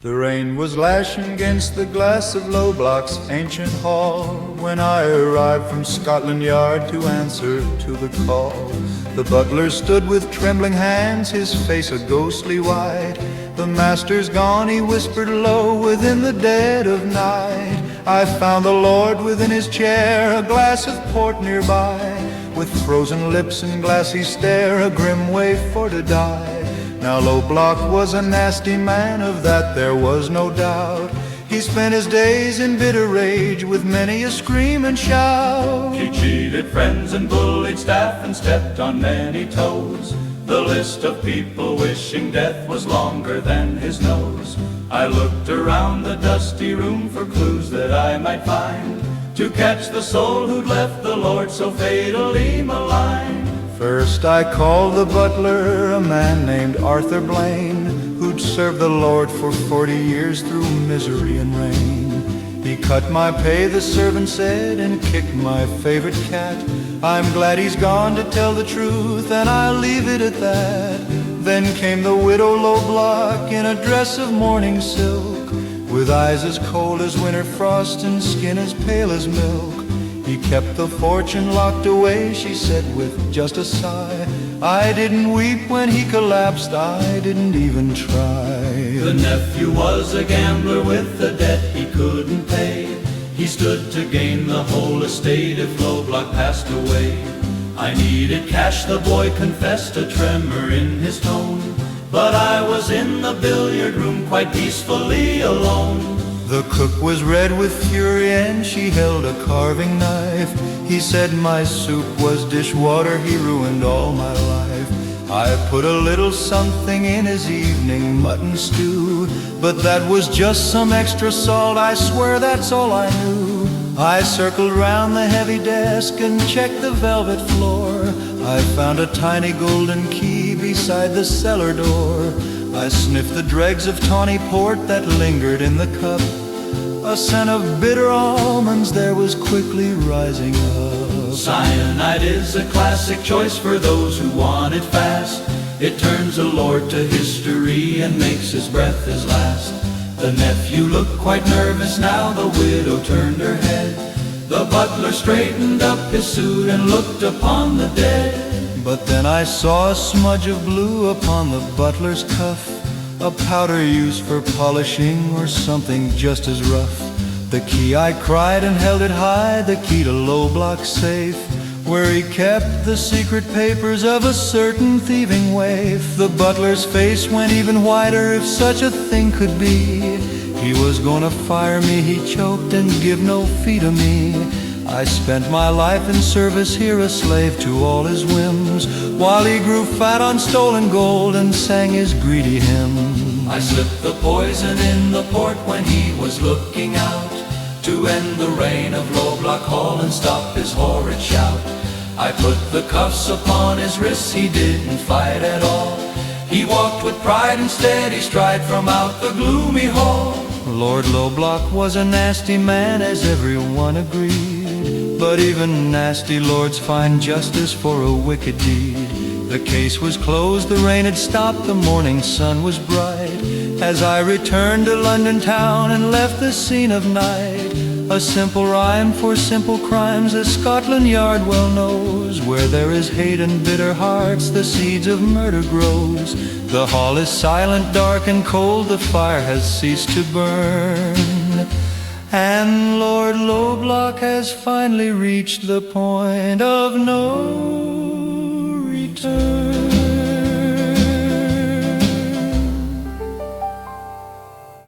The rain was lashing against the glass of Loblock's ancient hall when I arrived from Scotland Yard to answer to the call. The butler stood with trembling hands, his face a ghostly white. The master's gone, he whispered low, within the dead of night. I found the Lord within his chair, a glass of port nearby, with frozen lips and glassy stare, a grim way for to die. Now Loblock was a nasty man, of that there was no doubt. He spent his days in bitter rage, with many a scream and shout. He cheated friends and bullied staff and stepped on many toes. The list of people wishing death was longer than his nose. I looked around the dusty room for clues that I might find, to catch the soul who'd left the Lord so fatally maligned. First I called the butler, a man named Arthur Blane, who'd served the Lord for 40 years through misery and rain. He cut my pay, the servant said, and kicked my favorite cat. I'm glad he's gone, to tell the truth, and I'll leave it at that. Then came the widow Loblock in a dress of mourning silk, with eyes as cold as winter frost and skin as pale as milk. He kept the fortune locked away, she said with just a sigh. I didn't weep when he collapsed, I didn't even try. The nephew was a gambler with a debt he couldn't pay. He stood to gain the whole estate if Loblock passed away. I needed cash, the boy confessed, a tremor in his tone, but I was in the billiard room quite peacefully alone. The cook was red with fury and she held a carving knife. He said my soup was dishwater, he ruined all my life. I put a little something in his evening mutton stew, but that was just some extra salt, I swear that's all I knew. I circled round the heavy desk and checked the velvet floor. I found a tiny golden key beside the cellar door. I sniffed the dregs of tawny port that lingered in the cup. A scent of bitter almonds there was quickly rising up. Cyanide is a classic choice for those who want it fast. It turns a lord to history and makes his breath his last. The nephew looked quite nervous now, the widow turned her head. The butler straightened up his suit and looked upon the dead. But then I saw a smudge of blue upon the butler's cuff, a powder used for polishing or something just as rough. The key, I cried and held it high, the key to Loblock's safe, where he kept the secret papers of a certain thieving waif. The butler's face went even whiter, if such a thing could be. He was gonna fire me, he choked, and give no fee to me. I spent my life in service here, a slave to all his whims, while he grew fat on stolen gold and sang his greedy hymn. I slipped the poison in the port when he was looking out, to end the reign of Loblock Hall and stop his horrid shout. I put the cuffs upon his wrists, he didn't fight at all. He walked with pride and steady stride from out the gloomy hall. Lord Loblock was a nasty man, as everyone agreed, but even nasty lords find justice for a wicked deed. The case was closed, the rain had stopped, the morning sun was bright, as I returned to London town and left the scene of night. A simple rhyme for simple crimes, as Scotland Yard well knows. Where there is hate and bitter hearts, the seeds of murder grows. The hall is silent, dark and cold, the fire has ceased to burn, and Lord Loblock has finally reached the point of no